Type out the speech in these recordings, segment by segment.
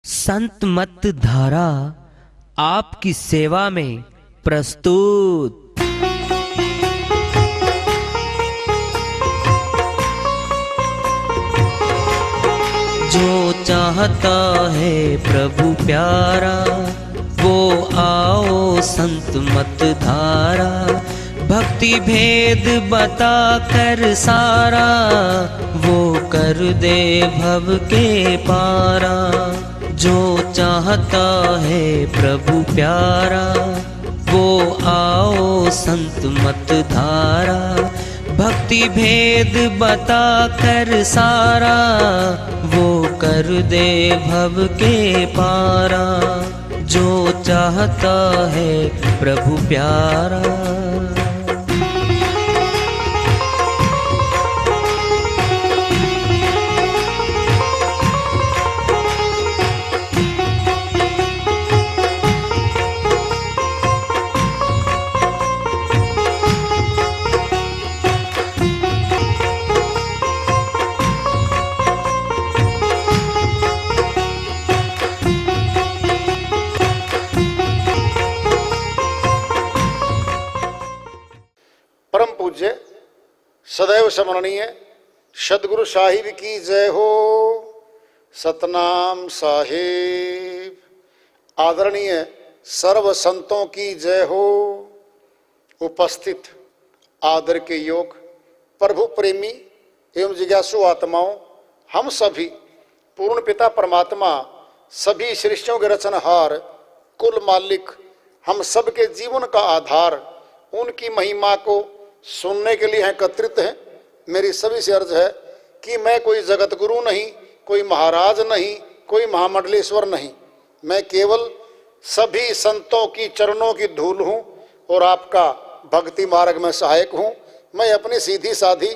संत मत धारा आपकी सेवा में प्रस्तुत। जो चाहता है प्रभु प्यारा वो आओ संत मत धारा। भक्ति भेद बता कर सारा वो कर दे भव के पारा। जो चाहता है प्रभु प्यारा वो आओ संत मत धारा। भक्ति भेद बता कर सारा वो कर दे भव के पारा। जो चाहता है प्रभु प्यारा। परम पूज्य सदैव स्मरणीय सदगुरु साहिब की जय हो। सतनाम साहिब। आदरणीय सर्व संतों की जय हो। उपस्थित आदर के योग प्रभु प्रेमी एवं जिज्ञासु आत्माओं, हम सभी पूर्ण पिता परमात्मा सभी सृष्टियों के रचनहार कुल मालिक हम सबके जीवन का आधार उनकी महिमा को सुनने के लिए एकत्रित हैं। मेरी सभी से अर्ज है कि मैं कोई जगत गुरु नहीं, कोई महाराज नहीं, कोई महामंडलेश्वर नहीं। मैं केवल सभी संतों की चरणों की धूल हूँ और आपका भक्ति मार्ग में सहायक हूँ। मैं अपनी सीधी साधी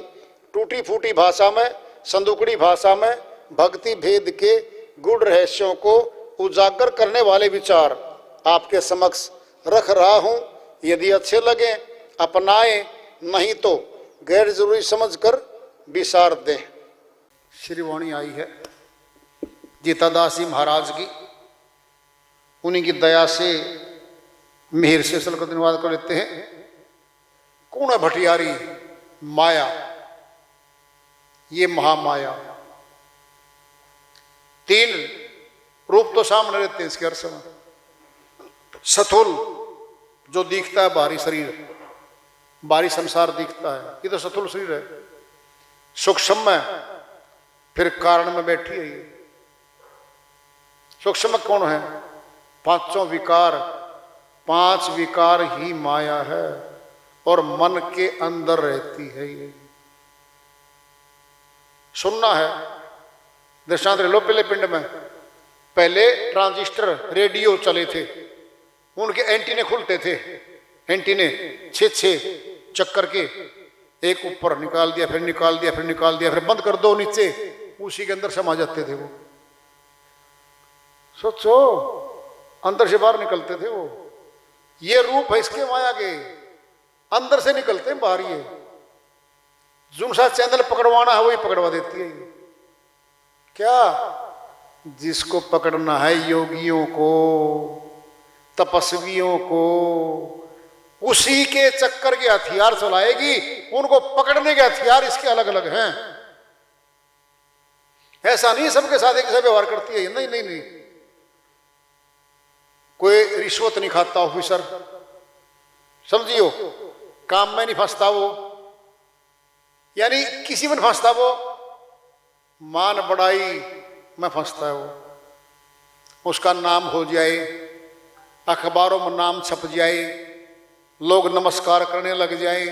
टूटी फूटी भाषा में, संदुकड़ी भाषा में भक्ति भेद के गूढ़ रहस्यों को उजागर करने वाले विचार आपके समक्ष रख रहा हूँ। यदि अच्छे लगे अपनाएं, नहीं तो गैर जरूरी समझकर विसार दें। श्री वाणी आई है जीतादास जी महाराज की, उन्हीं की दया से मेहर से सल का धन्यवाद कर लेते हैं। कौन है भटियारी माया? ये महामाया। तीन रूप तो सामने रहते हैं इसके अर्थ में। स्थूल जो दिखता है बाहरी शरीर, बाहरी संसार दिखता है, ये तो स्थूल शरीर है। सूक्ष्म में फिर कारण में बैठी है ये। सूक्ष्म कौन है? पांचों विकार, पांच विकार ही माया है और मन के अंदर रहती है ये। सुनना है दृष्टांत लो। पहले पिंड में पहले ट्रांजिस्टर रेडियो चले थे, उनके एंटीने खुलते थे। एंटीने छः चक्कर के, एक ऊपर निकाल दिया, फिर निकाल दिया, फिर निकाल दिया, फिर बंद कर दो नीचे, उसी के अंदर समा जाते थे वो। सोचो अंदर से बाहर निकलते थे वो। ये रूप है इसके माया के, अंदर से निकलते हैं बाहर। ये जो सा चैनल पकड़वाना है वही पकड़वा देती है ये। क्या? जिसको पकड़ना है योगियों को, तपस्वियों को, उसी के चक्कर के हथियार चलाएगी। उनको पकड़ने के हथियार इसके अलग अलग हैं। ऐसा नहीं सबके साथ एक जैसा व्यवहार करती है। नहीं नहीं नहीं, कोई रिश्वत नहीं खाता ऑफिसर, समझियो, काम में नहीं फंसता वो, यानी किसी में फंसता वो, मान बढ़ाई में फंसता है वो। उसका नाम हो जाए, अखबारों में नाम छप जाए, लोग नमस्कार करने लग जाए,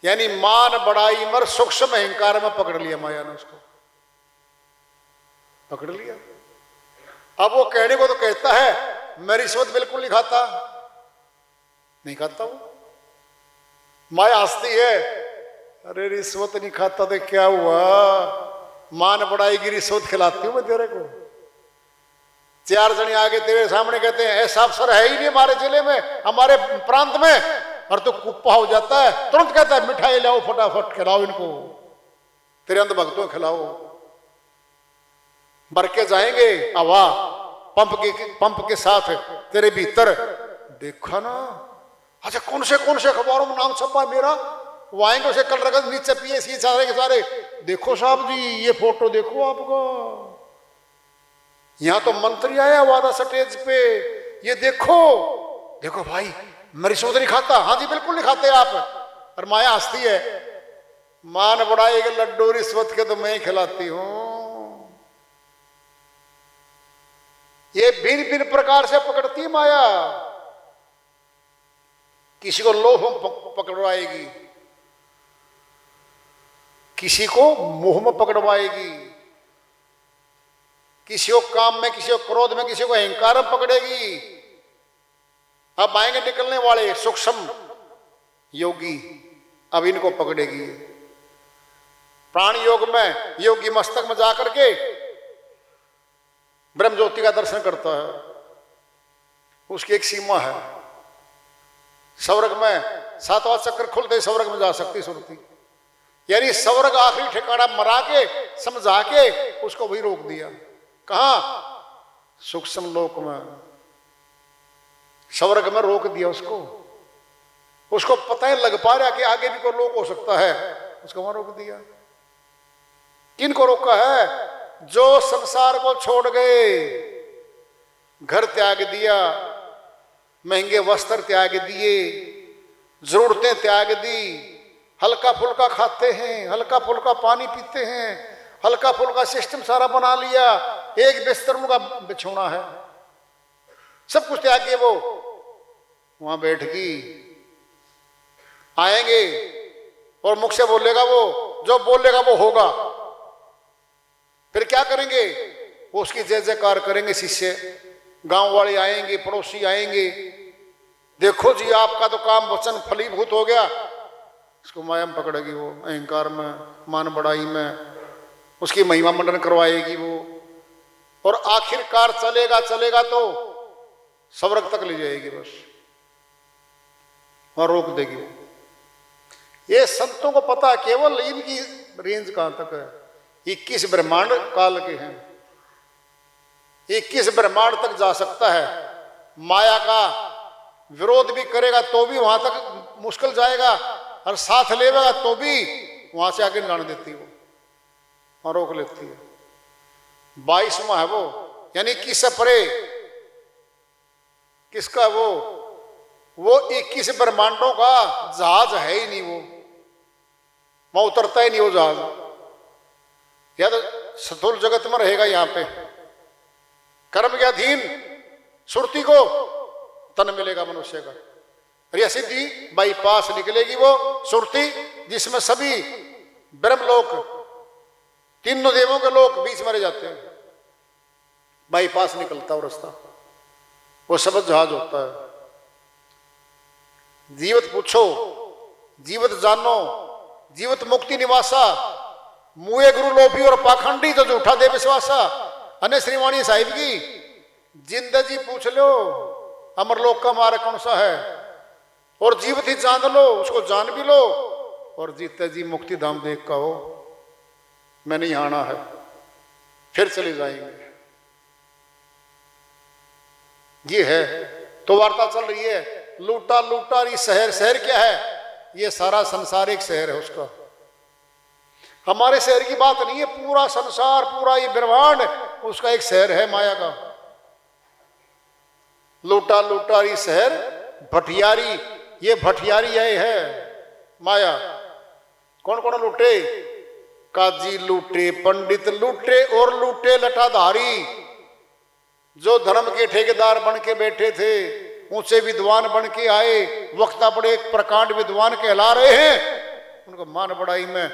यानी मान बढ़ाई मर सूक्ष्म अहंकार में पकड़ लिया माया ने। उसको पकड़ लिया। अब वो कहने को तो कहता है मैं रिश्वत बिल्कुल नहीं खाता, नहीं खाता वो। माया हंसती है, अरे रिश्वत नहीं खाता तो क्या हुआ, मान बढ़ाई की रिश्वत खिलाती हूं मैं तेरे को। चार जने आगे तेरे सामने कहते हैं ऐसा अफसर है ही नहीं हमारे जिले में, हमारे प्रांत में, और तो कुप्पा हो जाता है, तुरंत कहता है मिठाई लाओ, फटाफट खिलाओ इनको, तेरे अंधभक्तों खिलाओ। भर के जाएंगे हवा पंप के साथ तेरे भीतर। देखा ना, अच्छा कौन से अखबारों में नाम छपा है मेरा, वो आएंगे उसे कल रगत नीचे पिए सी सारे के सारे, देखो साहब जी ये फोटो देखो आपको, यहां तो मंत्री आया वादा स्टेज पे, ये देखो देखो भाई मेरी रिश्वत नहीं खाता। हाँ जी बिल्कुल नहीं खाते आप। और माया हंसती है, मान बढ़ाएगा लड्डू रिश्वत के तो मैं ही खिलाती हूं। ये भिन्न भिन्न प्रकार से पकड़ती माया, किसी को लोभ में पकड़वाएगी, किसी को मोह में पकड़वाएगी, किसी को काम में, किसी को क्रोध में, किसी को अहंकार में पकड़ेगी। अब आएंगे निकलने वाले सूक्ष्म योगी, अब इनको पकड़ेगी। प्राण योग में योगी मस्तक में जाकर के ब्रह्म ज्योति का दर्शन करता है, उसकी एक सीमा है। स्वर्ग में सातवां चक्र खुलते स्वर्ग में जा सकती सुरती, यानी स्वर्ग आखिरी ठिकाना मरा के समझा के उसको वही रोक दिया। कहां? सूक्ष्म लोक में, स्वर्ग में रोक दिया उसको। उसको पता ही लग पा रहा कि आगे भी कोई लोक हो सकता है, उसको वहां रोक दिया। किनको रोका है? जो संसार को छोड़ गए, घर त्याग दिया, महंगे वस्त्र त्याग दिए, जरूरतें त्याग दी, हल्का फुल्का खाते हैं, हल्का फुल्का पानी पीते हैं, हल्का फुल्का सिस्टम सारा बना लिया, एक बिस्तर का बिछोना है, सब कुछ त्याग के वो वहां बैठ गई। आएंगे और मुख से बोलेगा वो, जो बोलेगा वो होगा। फिर क्या करेंगे? वो उसकी जय जयकार करेंगे शिष्य, गांव वाले आएंगे, पड़ोसी आएंगे, देखो जी आपका तो काम वचन फलीभूत हो गया। उसको माया में पकड़ेगी वो, अहंकार में, मान बढ़ाई में, उसकी महिमा मंडन करवाएगी वो, और आखिरकार चलेगा तो स्वर्ग तक ले जाएगी, बस वहां रोक देगी वो। ये संतों को पता, केवल इनकी रेंज कहां तक है। 21 ब्रह्मांड काल के हैं, 21 ब्रह्मांड तक जा सकता है। माया का विरोध भी करेगा तो भी वहां तक मुश्किल जाएगा, और साथ लेगा तो भी वहां से आगे जाने देती वो, वहां रोक लेती है। 22वां है वो, यानी किस परे किसका वो 21 ब्रह्मांडों का जहाज है ही नहीं, वो वहां उतरता ही नहीं वो जहाज, या तो स्थूल जगत में रहेगा। यहां पे कर्म के अधीन सुरती को तन मिलेगा मनुष्य का, और यह सिद्धि बाईपास निकलेगी वो सुरती, जिसमें सभी ब्रह्मलोक, तीनों देवों के लोक बीच में रह जाते हैं। बाईपास निकलता है रास्ता, वो शब्द जहाज होता है। जीवत पूछो, जीवत जानो, जीवत मुक्ति निवासा, मुए गुरु लोभी और पाखंडी तो झूठा दे विश्वासा। अन्य श्रीवाणी साहिब की जिंदगी पूछ लो, अमरलोक का मार्ग कौन सा है, और जीवत ही जान लो, उसको जान भी लो, और जीते जी मुक्ति धाम देख का हो, मैं नहीं आना है, फिर चले जाएंगे। ये है तो वार्ता चल रही है, लूटा लूटा। ये शहर क्या है? ये सारा संसार एक शहर है उसका, हमारे शहर की बात नहीं है। पूरा संसार, पूरा ये ब्रह्मांड उसका एक शहर है माया का। लूटा लूटा ये शहर भटियारी, ये भटियारी है माया। कौन कौन लूटे? काजी लूटे, पंडित लूटे, और लूटे लटाधारी, जो धर्म के ठेकेदार बन के बैठे थे, ऊंचे विद्वान बन के आए, वक्ता बड़े प्रकांड विद्वान कहला रहे हैं, उनको मान बढ़ाई में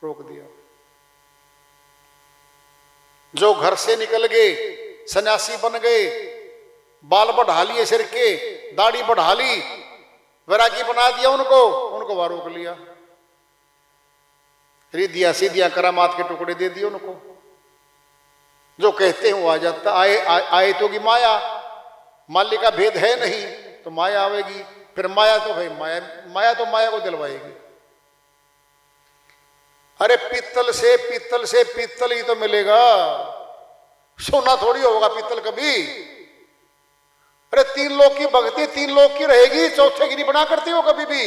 रोक दिया। जो घर से निकल गए, सन्यासी बन गए, बाल बढ़ा लिए सिर के, दाढ़ी बढ़ा ली, वैरागी बना दिया उनको वहां रोक लिया। रिद्धियां सीधियां करामात के टुकड़े दे दिए उनको। जो कहते हैं वो आ जाता। आए तो की माया, मालिक का भेद है नहीं तो माया आवेगी, फिर माया तो भाई माया तो माया को दिलवाएगी। अरे पीतल से पीतल ही तो मिलेगा, सोना थोड़ी होगा पीतल कभी। अरे 3 लोक की भक्ति 3 लोक की रहेगी, चौथे की नहीं बना करती हो कभी भी।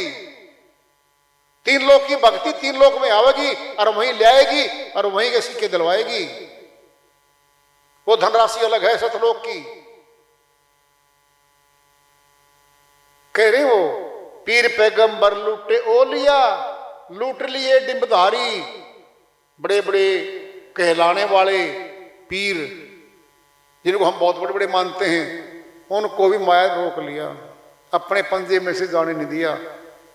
3 लोक की भक्ति 3 लोक में आवेगी और वहीं ले आएगी और वहीं के सिक्के दिलवाएगी। वो धनराशि अलग है सतलोक की। कह रहे हो पीर पैगंबर लूटे ओलिया, लूट लिए डिंबधारी। बड़े बड़े कहलाने वाले पीर जिनको हम बहुत बड़े बड़े मानते हैं, उनको भी माया रोक लिया, अपने पंजे में से जाने नहीं दिया।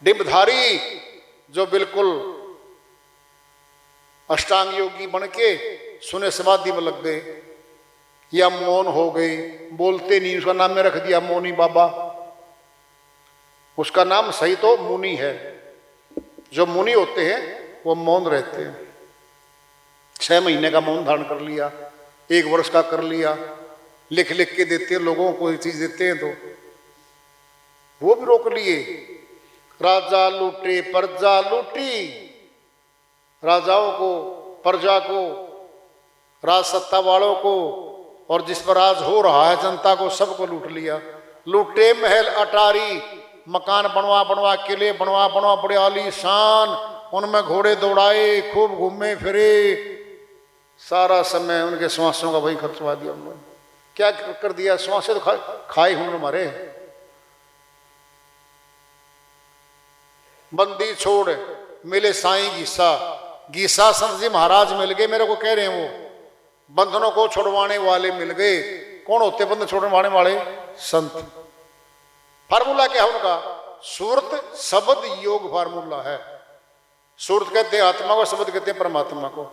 डिंबधारी जो बिल्कुल अष्टांग योगी बन के सुने समाधि में लग गए या मौन हो गए, बोलते नहीं, उसका नाम में रख दिया मौनी बाबा। उसका नाम सही तो मुनि है। जो मुनि होते हैं वो मौन रहते हैं। 6 महीने का मौन धारण कर लिया, 1 वर्ष का कर लिया, लिख लिख के देते हैं लोगों को, ये चीज देते हैं तो वो भी रोक लिए। राजा लूटे प्रजा लूटी, राजाओं को, प्रजा को, राज सत्ता वालों को, और जिस पर राज हो रहा है जनता को, सबको लूट लिया। लूटे महल अटारी, मकान बनवा बनवा, किले बनवा बनवा बड़े आलीशान, उनमें घोड़े दौड़ाए, खूब घूमे फिरे, सारा समय उनके श्वासों का वही खर्चवा दिया उन्होंने। क्या कर दिया? श्वास तो खाए हुनर मारे। बंदी छोड़ मिले साईं गीसा, गीसा संत जी महाराज मिल गए मेरे को, कह रहे हैं वो बंधनों को छोड़वाने वाले मिल गए। कौन होते बंधन छोड़वाने वाले? संत। फार्मूला क्या है उनका? सूरत शब्द योग फार्मूला है। सूरत कहते हैं आत्मा को, शब्द कहते हैं परमात्मा को।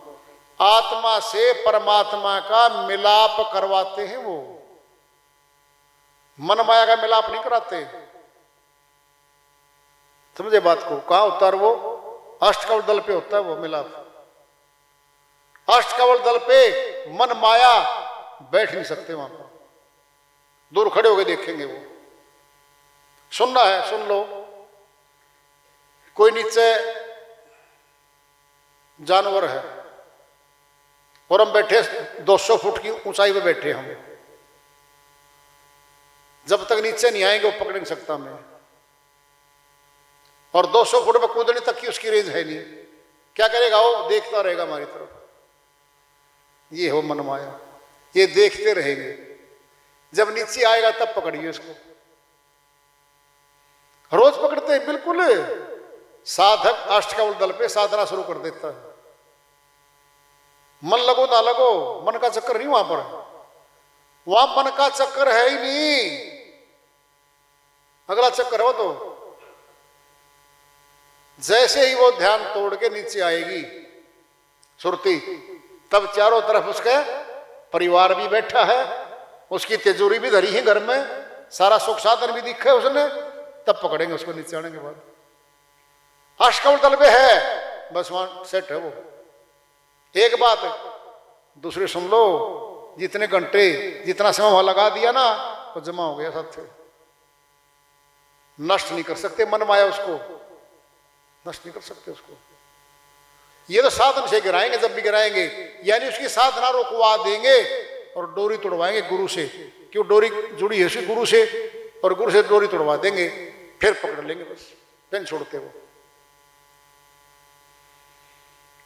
आत्मा से परमात्मा का मिलाप करवाते हैं वो, मन माया का मिलाप नहीं कराते। समझे बात को? कहां होता है वो? अष्टकवल दल पे होता है वो मिलाप। अष्टकवल दल पे मन माया बैठ नहीं सकते, वहां पर दूर खड़े होकर देखेंगे वो। सुनना है सुन लो। कोई नीचे जानवर है और हम बैठे 200 फुट की ऊंचाई पे बैठे, हम जब तक नीचे नहीं आएंगे वो पकड़ नहीं सकता मैं। और 200 फुट पे कूदने तक की उसकी रेंज है नहीं। क्या करेगा वो? देखता रहेगा हमारी तरफ। ये हो मन माया, ये देखते रहेंगे। जब नीचे आएगा तब पकड़िए उसको। रोज पकड़ते हैं बिल्कुल। साधक अष्टकवल दल पे साधना शुरू कर देता है। मन लगो ना लगो, मन का चक्कर नहीं वहां पर। वहां मन का चक्कर है ही नहीं। अगला चक्कर हो तो जैसे ही वो ध्यान तोड़ के नीचे आएगी सुरती, तब चारों तरफ उसके परिवार भी बैठा है, उसकी तिजोरी भी धरी है घर में, सारा सुख साधन भी दिखे उसने, तब पकड़ेंगे उसको नीचे आने के बाद। अष्टकवल दल पे है, बस वहां सेट है वो। एक बात दूसरी सुन लो, जितने घंटे जितना समय वहां लगा दिया ना, वो जमा हो गया साथ। नष्ट नहीं कर सकते मन माया उसको, नष्ट नहीं कर सकते उसको। ये तो साधन से गिराएंगे, जब भी गिराएंगे यानी उसकी साधना रोकवा देंगे और डोरी तोड़वाएंगे गुरु से। क्यों? डोरी जुड़ी है उसकी गुरु से, और गुरु से डोरी तोड़वा देंगे, फिर पकड़ लेंगे, बस फिर छोड़ते वो।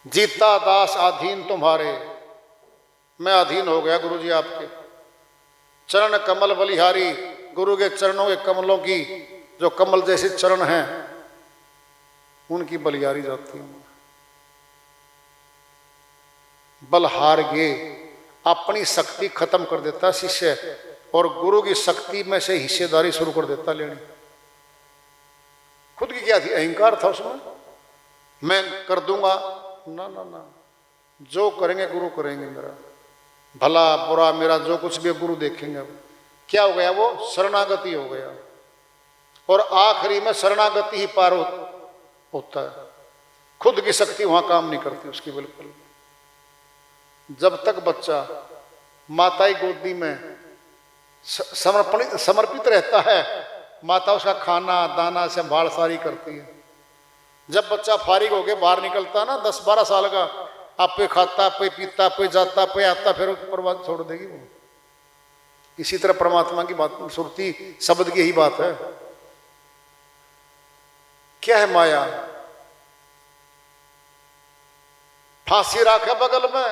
जीता दास अधीन तुम्हारे, मैं अधीन हो गया गुरु जी आपके। चरण कमल बलिहारी, गुरु के चरणों के कमलों की जो कमल जैसे चरण हैं उनकी बलिहारी जाती हूं। बलहार गे, अपनी शक्ति खत्म कर देता शिष्य, और गुरु की शक्ति में से हिस्सेदारी शुरू कर देता लेनी। खुद की क्या थी? अहंकार था उसमें, मैं कर दूंगा। ना ना ना, जो करेंगे गुरु करेंगे। मेरा भला बुरा मेरा जो कुछ भी गुरु देखेंगे। क्या हो गया? वो शरणागति हो गया, और आखिरी में शरणागति ही पार होता है। खुद की शक्ति वहां काम नहीं करती उसकी बिल्कुल। जब तक बच्चा माता की गोदी में समर्पित रहता है, माता उसका खाना दाना संभाल सारी करती है। जब बच्चा फारिग होके बाहर निकलता ना 10-12 साल का, आपे खाता, आपे पीता, आपे जाता, आपे आता, फिर प्रवाद छोड़ देगी वो। इसी तरह परमात्मा की बात, सुरती शब्द की यही बात है। क्या है माया? फांसी राखे बगल में,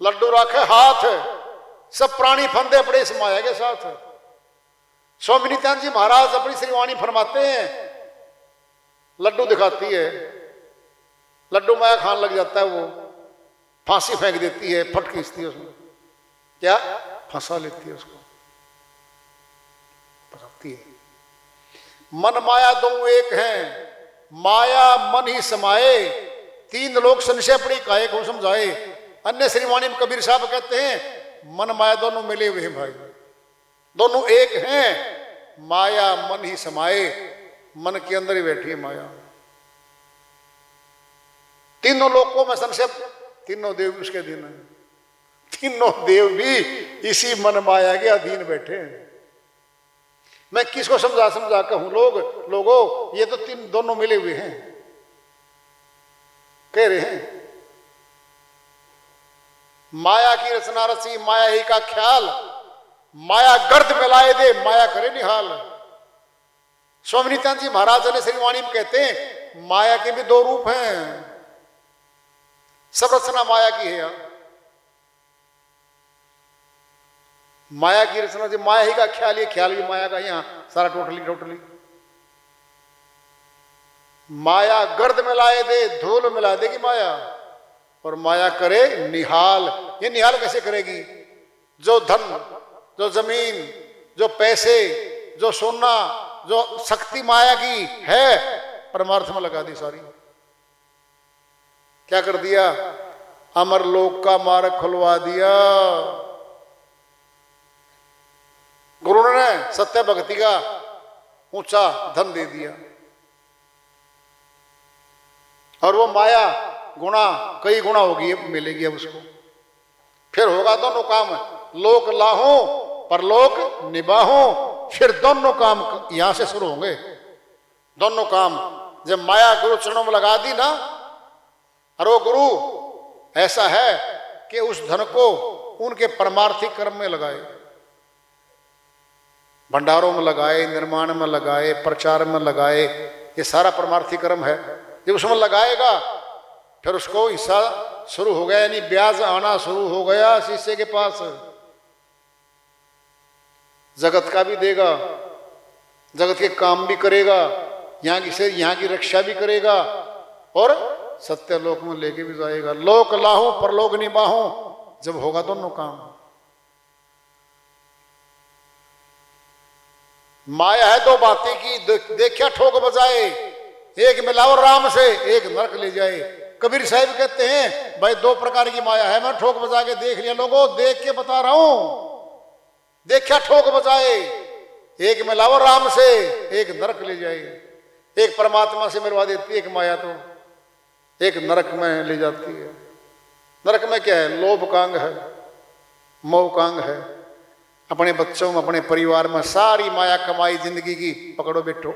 लड्डू राखे हाथ, सब प्राणी फंदे पड़े इस माया के साथ। स्वामी नित्यानंद जी महाराज अपनी श्रीवाणी फरमाते हैं, लड्डू दिखाती है, लड्डू माया खान लग जाता है, वो फांसी फेंक देती है, फट खींचती है उसमें, क्या फंसा लेती है उसको, फंसाती है। मन माया दो एक हैं, माया मन ही समाये, तीन लोग संशय पड़ी काहे को समझाए। अन्य श्रीवाणी में कबीर साहब कहते हैं मन माया दोनों मिले हुए हैं भाई, दोनों एक हैं, माया मन ही समाये, मन के अंदर ही बैठी है माया। तीनों लोगों में संशय, तीनों देव भी उसके अधीन है, तीनों देव भी इसी मन माया के अधीन बैठे हैं। मैं किसको समझा कहूं, लोगों ये तो तीन दोनों मिले हुए हैं, कह रहे हैं माया की रचना रची, माया ही का ख्याल, माया गर्द मिलाए दे, माया करे निहाल। स्वामी नित्यानंद जी महाराज ने श्रीवाणी में कहते हैं माया के भी दो रूप हैं, सब रचना माया की है यार। माया की रचना जो माया ही का ख्याल, ये ख्याल भी माया का, यहां सारा टोटली माया गर्द मिलाए दे, धूल मिला देगी माया, और माया करे निहाल। ये निहाल कैसे करेगी? जो धन, जो जमीन, जो पैसे, जो सोना, जो शक्ति माया की है, परमार्थ में लगा दी सारी। क्या कर दिया? अमर लोक का मार्ग खुलवा दिया। गुरु ने सत्य भक्ति का ऊंचा धन दे दिया, और वो माया गुणा कई गुणा होगी, मिलेगी अब उसको। फिर होगा दोनों काम, लोक लाहो परलोक निबाहो, फिर दोनों काम यहां से शुरू होंगे। दोनों काम जब माया गुरु चरणों में लगा दी ना, और वो गुरु ऐसा है कि उस धन को उनके परमार्थिक कर्म में लगाए, भंडारों में लगाए, निर्माण में लगाए, प्रचार में लगाए, ये सारा परमार्थिक कर्म है। जब उसमें लगाएगा फिर उसको हिस्सा शुरू हो गया, यानी ब्याज आना शुरू हो गया शिष्य के पास। जगत का भी देगा, जगत के काम भी करेगा, यहाँ की रक्षा भी करेगा, और सत्य लोक में लेके भी जाएगा। लोक लाहूं परलोक निबाहूं, जब होगा दोनों काम। माया है दो बातें की, देखिया ठोक बजाए, एक मिलाओ राम से, एक नरक ले जाए। कबीर साहिब कहते हैं भाई दो प्रकार की माया है, मैं ठोक बजा के देख लिया, लोगों देख के बता रहा हूं। देखिया ठोक बजाए, एक मिलाओ राम से, एक नरक ले जाए। एक परमात्मा से मिलवा देती है, एक माया तो एक नरक में ले जाती है। नरक में क्या है? लोभ कांग है, मोह कांग है। अपने बच्चों में, अपने परिवार में सारी माया कमाई जिंदगी की, पकड़ो बैठो,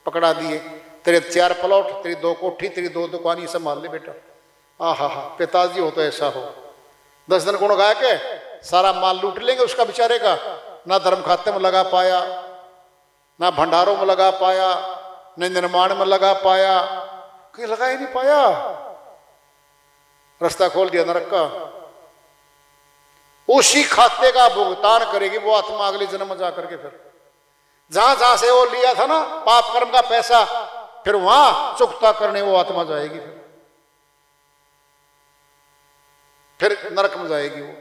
पकड़ा दिए। तेरे 4 प्लॉट, तेरी 2 कोठी, तेरी 2 दुकान, ये संभाल ले बेटा। आहा हा, पिताजी हो तो ऐसा हो। 10 दिन गुण गा के सारा माल लूट लेंगे उसका बेचारे का, ना धर्म खाते में लगा पाया, ना भंडारों में लगा पाया, न निर्माण में लगा पाया, कहीं लगा ही नहीं पाया। रास्ता खोल दिया नरक का। उसी खाते का भुगतान करेगी वो आत्मा अगले जन्म में जाकर के। फिर जहां से वो लिया था ना पाप कर्म का पैसा, फिर वहां चुकता करने वो आत्मा जाएगी, फिर नरक में जाएगी वो।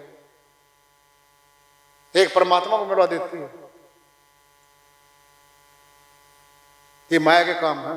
एक परमात्मा को मिलवा देती है। ये माया के काम है।